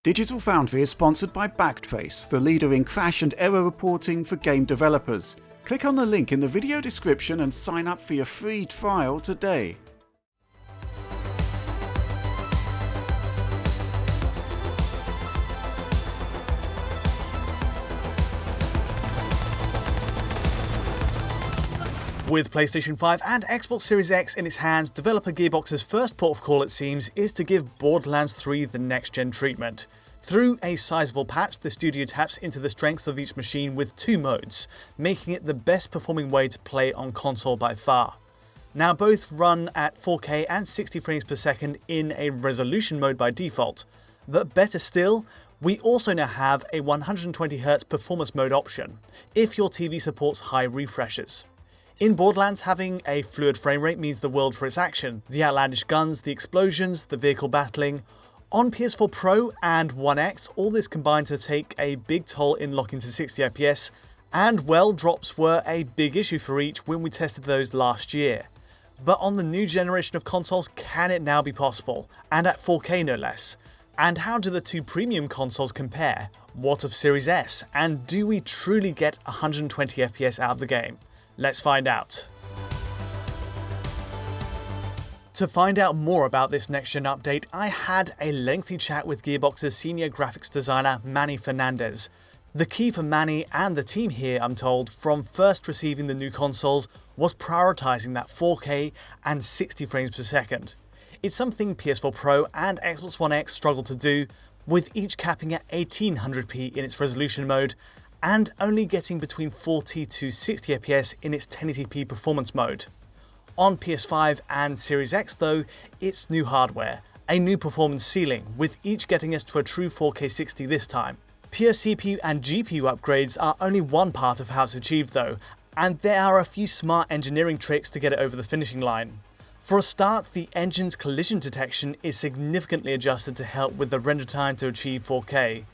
Digital Foundry is sponsored by Backtrace, the leader in crash and error reporting for game developers. Click on the link in the video description and sign up for your free trial today. With PlayStation 5 and Xbox Series X in its hands, developer Gearbox's first port of call, it seems, is to give Borderlands 3 the next-gen treatment. Through a sizable patch, the studio taps into the strengths of each machine with two modes, making it the best performing way to play on console by far. Now, both run at 4K and 60 frames per second in a resolution mode by default, but better still, we also now have a 120Hz performance mode option, if your TV supports high refreshes. In Borderlands, having a fluid frame rate means the world for its action. The outlandish guns, the explosions, the vehicle battling. On PS4 Pro and One X, all this combined to take a big toll in locking to 60 FPS, and well, drops were a big issue for each when we tested those last year. But on the new generation of consoles, can it now be possible? And at 4K no less. And how do the two premium consoles compare? What of Series S? And do we truly get 120 FPS out of the game? Let's find out. To find out more about this next-gen update, I had a lengthy chat with Gearbox's senior graphics designer Manny Fernandez. The key for Manny and the team here, I'm told, from first receiving the new consoles was prioritizing that 4K and 60 frames per second. It's something PS4 Pro and Xbox One X struggled to do, with each capping at 1800p in its resolution mode, and only getting between 40 to 60 FPS in its 1080p performance mode. On PS5 and Series X though, it's new hardware, a new performance ceiling, with each getting us to a true 4K 60 this time. Pure CPU and GPU upgrades are only one part of how it's achieved though, and there are a few smart engineering tricks to get it over the finishing line. For a start, the engine's collision detection is significantly adjusted to help with the render time to achieve 4K.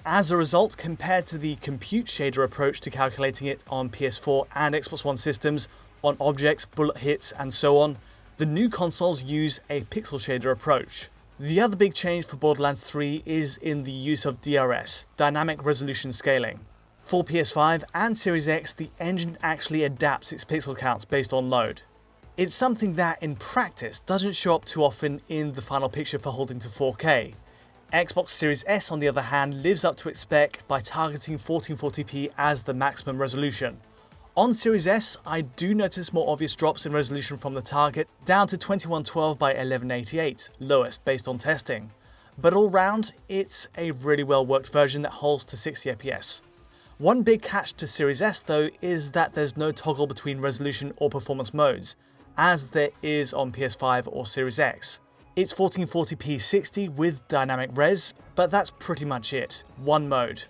As a result, compared to the compute shader approach to calculating it on PS4 and Xbox One systems, on objects, bullet hits, and so on, the new consoles use a pixel shader approach. The other big change for Borderlands 3 is in the use of DRS, Dynamic Resolution Scaling. For PS5 and Series X, the engine actually adapts its pixel counts based on load. It's something that, in practice, doesn't show up too often in the final picture for holding to 4K. Xbox Series S, on the other hand, lives up to its spec by targeting 1440p as the maximum resolution. On Series S, I do notice more obvious drops in resolution from the target, down to 2112 by 1188, lowest based on testing. But all round, it's a really well worked version that holds to 60 FPS. One big catch to Series S though is that there's no toggle between resolution or performance modes, as there is on PS5 or Series X. It's 1440p 60 with dynamic res, but that's pretty much it, one mode.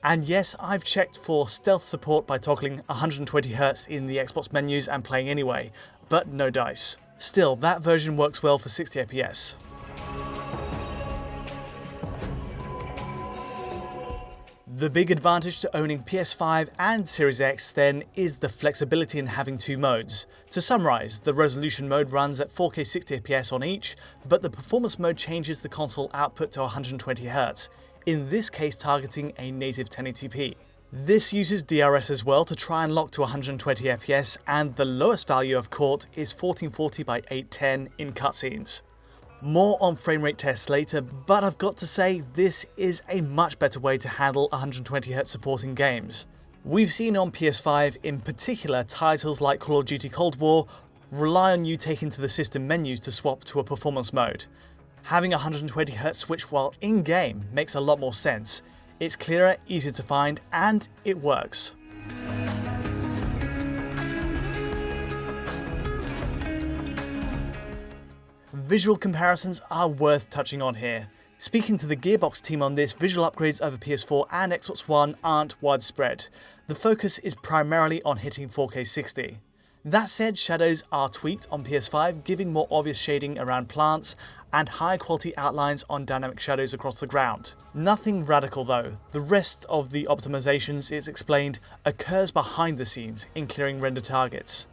And yes, I've checked for stealth support by toggling 120Hz in the Xbox menus and playing anyway, but no dice. Still, that version works well for 60 FPS. The big advantage to owning PS5 and Series X then is the flexibility in having two modes. To summarise, the resolution mode runs at 4K 60 FPS on each, but the performance mode changes the console output to 120Hz, in this case targeting a native 1080p. This uses DRS as well to try and lock to 120 FPS, and the lowest value I've caught is 1440 by 810 in cutscenes. More on framerate tests later, but I've got to say this is a much better way to handle 120Hz support in games. We've seen on PS5 in particular titles like Call of Duty Cold War rely on you taking to the system menus to swap to a performance mode. Having a 120Hz switch while in-game makes a lot more sense. It's clearer, easier to find, and it works. Visual comparisons are worth touching on here. Speaking to the Gearbox team on this, visual upgrades over PS4 and Xbox One aren't widespread. The focus is primarily on hitting 4K 60. That said, shadows are tweaked on PS5, giving more obvious shading around plants and higher quality outlines on dynamic shadows across the ground. Nothing radical though. The rest of the optimizations, it's explained, occurs behind the scenes in clearing render targets.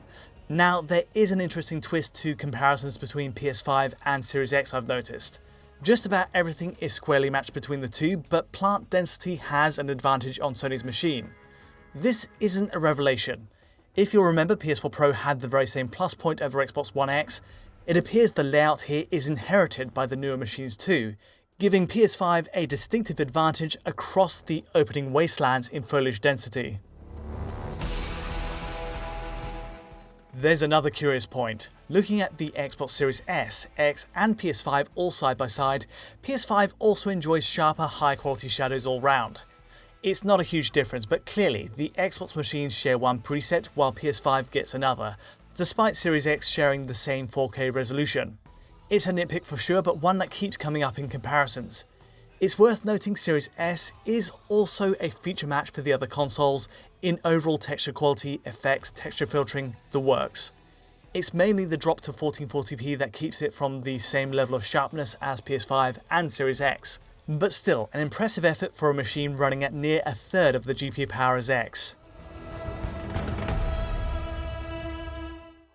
Now, there is an interesting twist to comparisons between PS5 and Series X I've noticed. Just about everything is squarely matched between the two, but plant density has an advantage on Sony's machine. This isn't a revelation. If you'll remember, PS4 Pro had the very same plus point over Xbox One X. It appears the layout here is inherited by the newer machines too, giving PS5 a distinctive advantage across the opening wastelands in foliage density. There's another curious point. Looking at the Xbox Series S, X and PS5 all side by side, PS5 also enjoys sharper, high quality shadows all round. It's not a huge difference, but clearly the Xbox machines share one preset while PS5 gets another, despite Series X sharing the same 4K resolution. It's a nitpick for sure, but one that keeps coming up in comparisons. It's worth noting Series S is also a feature match for the other consoles in overall texture quality, effects, texture filtering, the works. It's mainly the drop to 1440p that keeps it from the same level of sharpness as PS5 and Series X. But still, an impressive effort for a machine running at near a third of the GPU power as X.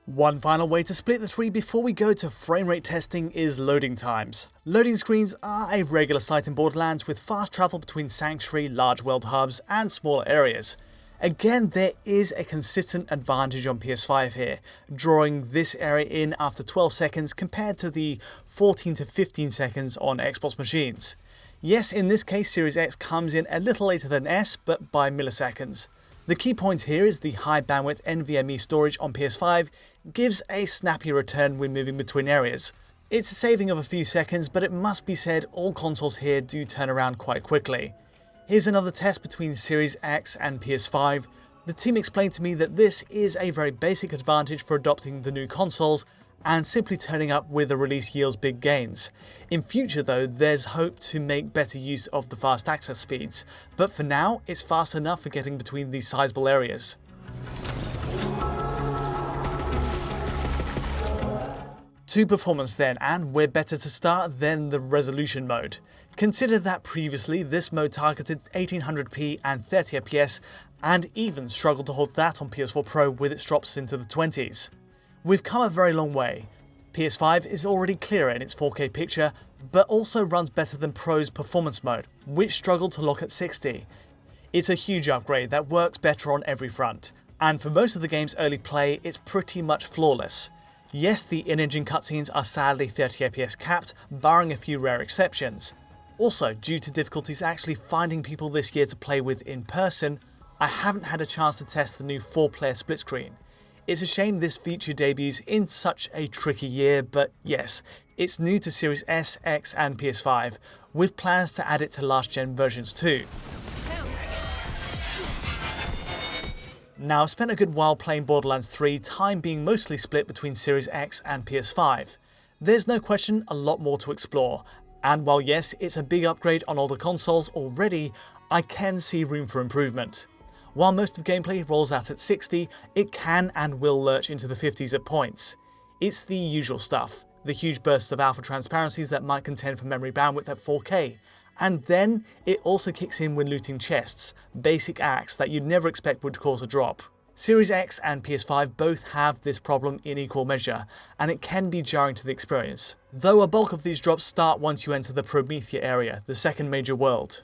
One final way to split the three before we go to frame rate testing is loading times. Loading screens are a regular sight in Borderlands with fast travel between Sanctuary, large world hubs and smaller areas. Again, there is a consistent advantage on PS5 here, drawing this area in after 12 seconds compared to the 14 to 15 seconds on Xbox machines. Yes, in this case Series X comes in a little later than S, but by milliseconds. The key point here is the high bandwidth NVMe storage on PS5 gives a snappy return when moving between areas. It's a saving of a few seconds, but it must be said all consoles here do turn around quite quickly. Here's another test between Series X and PS5. The team explained to me that this is a very basic advantage for adopting the new consoles, and simply turning up with a release yields big gains. In future though, there's hope to make better use of the fast access speeds, but for now it's fast enough for getting between these sizable areas. To performance then, and where better to start than the resolution mode. Consider that previously this mode targeted 1800p and 30fps, and even struggled to hold that on PS4 Pro with its drops into the 20s. We've come a very long way. PS5 is already clearer in its 4K picture, but also runs better than Pro's performance mode, which struggled to lock at 60. It's a huge upgrade that works better on every front, and for most of the game's early play, it's pretty much flawless. Yes, the in-engine cutscenes are sadly 30fps capped, barring a few rare exceptions. Also, due to difficulties actually finding people this year to play with in person, I haven't had a chance to test the new 4-player split screen. It's a shame this feature debuts in such a tricky year, but yes, it's new to Series S, X and PS5, with plans to add it to last-gen versions too. Now, I've spent a good while playing Borderlands 3, time being mostly split between Series X and PS5. There's no question a lot more to explore, and while yes, it's a big upgrade on older consoles already, I can see room for improvement. While most of gameplay rolls out at 60, it can and will lurch into the 50s at points. It's the usual stuff, the huge bursts of alpha transparencies that might contend for memory bandwidth at 4K, and then it also kicks in when looting chests, basic acts that you'd never expect would cause a drop. Series X and PS5 both have this problem in equal measure, and it can be jarring to the experience, though a bulk of these drops start once you enter the Promethea area, the second major world.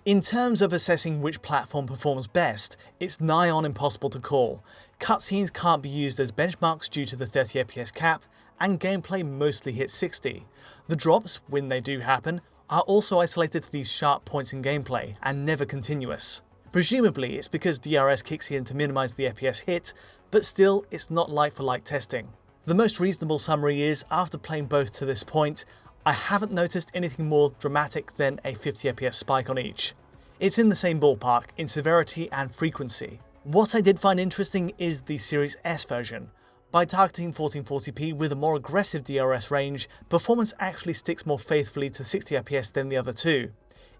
In terms of assessing which platform performs best, it's nigh on impossible to call. Cutscenes can't be used as benchmarks due to the 30fps cap, and gameplay mostly hits 60. The drops, when they do happen, are also isolated to these sharp points in gameplay, and never continuous. Presumably it's because DRS kicks in to minimise the FPS hit, but still it's not like-for-like testing. The most reasonable summary is, after playing both to this point, I haven't noticed anything more dramatic than a 50fps spike on each. It's in the same ballpark in severity and frequency. What I did find interesting is the Series S version. By targeting 1440p with a more aggressive DRS range, performance actually sticks more faithfully to 60fps than the other two.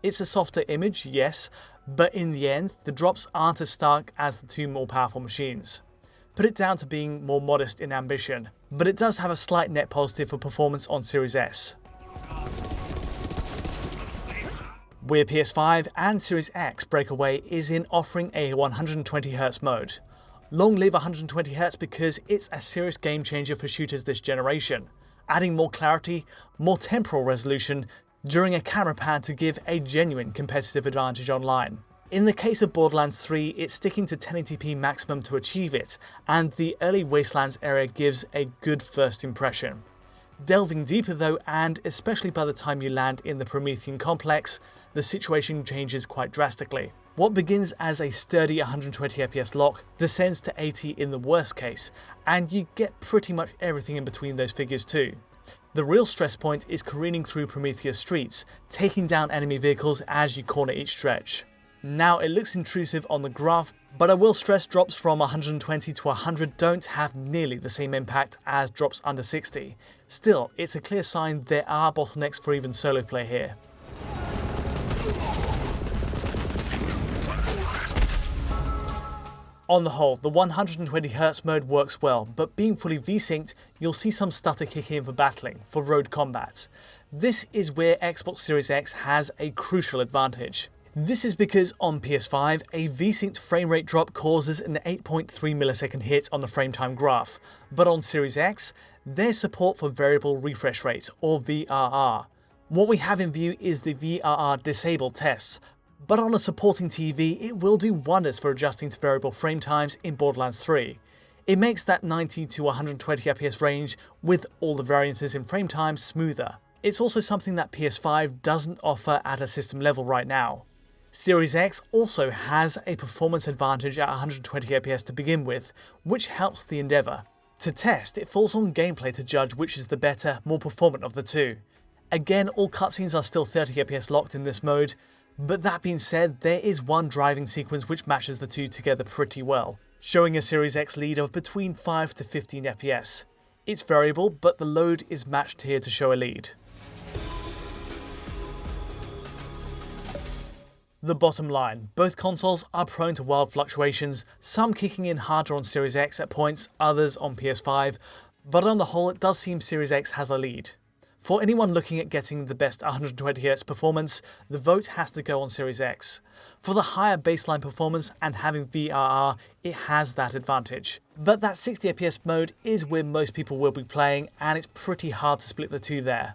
It's a softer image, yes, but in the end, the drops aren't as stark as the two more powerful machines. Put it down to being more modest in ambition, but it does have a slight net positive for performance on Series S. Where PS5 and Series X break away is in offering a 120Hz mode. Long live 120Hz because it's a serious game changer for shooters this generation, adding more clarity, more temporal resolution during a camera pan to give a genuine competitive advantage online. In the case of Borderlands 3, it's sticking to 1080p maximum to achieve it, and the early Wastelands area gives a good first impression. Delving deeper though, and especially by the time you land in the Promethean complex, the situation changes quite drastically. What begins as a sturdy 120fps lock descends to 80 in the worst case, and you get pretty much everything in between those figures too. The real stress point is careening through Prometheus streets, taking down enemy vehicles as you corner each stretch. Now it looks intrusive on the graph, but I will stress drops from 120 to 100 don't have nearly the same impact as drops under 60. Still, it's a clear sign there are bottlenecks for even solo play here. On the whole, the 120Hz mode works well, but being fully V-synced, you'll see some stutter kick in for battling, for road combat. This is where Xbox Series X has a crucial advantage. This is because on PS5, a V-synced frame rate drop causes an 8.3 millisecond hit on the frame time graph, but on Series X, there's support for variable refresh rates, or VRR. What we have in view is the VRR disabled tests, but on a supporting TV, it will do wonders for adjusting to variable frame times in Borderlands 3. It makes that 90 to 120fps range with all the variances in frame time smoother. It's also something that PS5 doesn't offer at a system level right now. Series X also has a performance advantage at 120fps to begin with, which helps the endeavour. To test, it falls on gameplay to judge which is the better, more performant of the two. Again, all cutscenes are still 30fps locked in this mode, but that being said, there is one driving sequence which matches the two together pretty well, showing a Series X lead of between 5 to 15fps. It's variable, but the load is matched here to show a lead. The bottom line, both consoles are prone to wild fluctuations, some kicking in harder on Series X at points, others on PS5, but on the whole it does seem Series X has a lead. For anyone looking at getting the best 120Hz performance, the vote has to go on Series X. For the higher baseline performance and having VRR, it has that advantage. But that 60fps mode is where most people will be playing, and it's pretty hard to split the two there.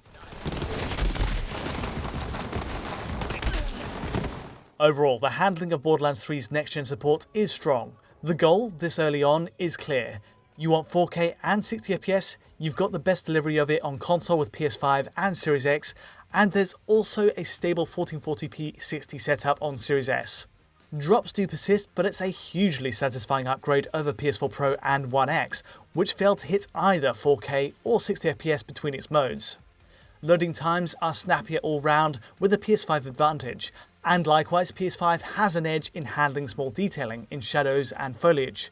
Overall, the handling of Borderlands 3's next-gen support is strong. The goal, this early on, is clear. You want 4K and 60fps, you've got the best delivery of it on console with PS5 and Series X, and there's also a stable 1440p 60 setup on Series S. Drops do persist, but it's a hugely satisfying upgrade over PS4 Pro and One X, which failed to hit either 4K or 60fps between its modes. Loading times are snappier all round with a PS5 advantage, and likewise PS5 has an edge in handling small detailing in shadows and foliage.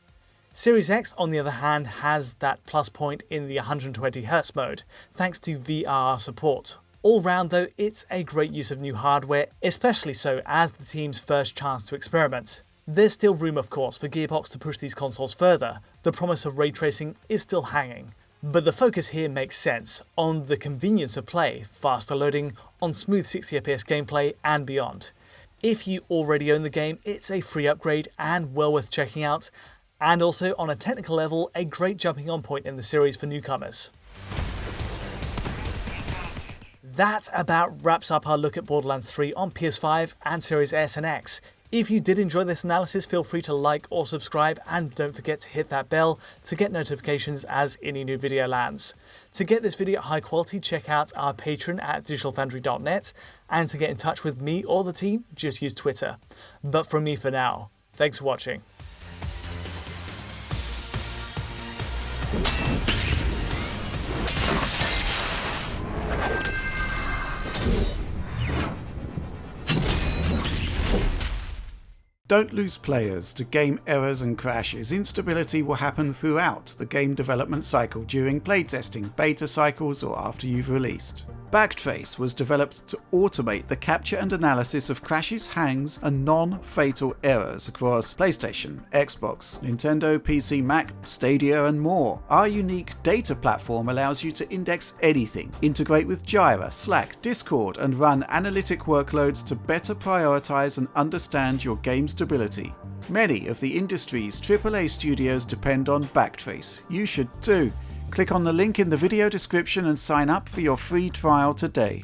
Series X, on the other hand, has that plus point in the 120Hz mode, thanks to VRR support. All round though, it's a great use of new hardware, especially so as the team's first chance to experiment. There's still room of course for Gearbox to push these consoles further, the promise of ray tracing is still hanging. But the focus here makes sense, on the convenience of play, faster loading, on smooth 60fps gameplay and beyond. If you already own the game, it's a free upgrade and well worth checking out, and also on a technical level, a great jumping on point in the series for newcomers. That about wraps up our look at Borderlands 3 on PS5 and Series S and X. If you did enjoy this analysis, feel free to like or subscribe, and don't forget to hit that bell to get notifications as any new video lands. To get this video at high quality, check out our Patreon at digitalfoundry.net, and to get in touch with me or the team, just use Twitter. But from me for now, thanks for watching. Don't lose players to game errors and crashes. Instability will happen throughout the game development cycle during playtesting, beta cycles, or after you've released. Backtrace was developed to automate the capture and analysis of crashes, hangs, and non-fatal errors across PlayStation, Xbox, Nintendo, PC, Mac, Stadia, and more. Our unique data platform allows you to index anything, integrate with Jira, Slack, Discord, and run analytic workloads to better prioritize and understand your game's stability. Many of the industry's AAA studios depend on Backtrace. You should too. Click on the link in the video description and sign up for your free trial today.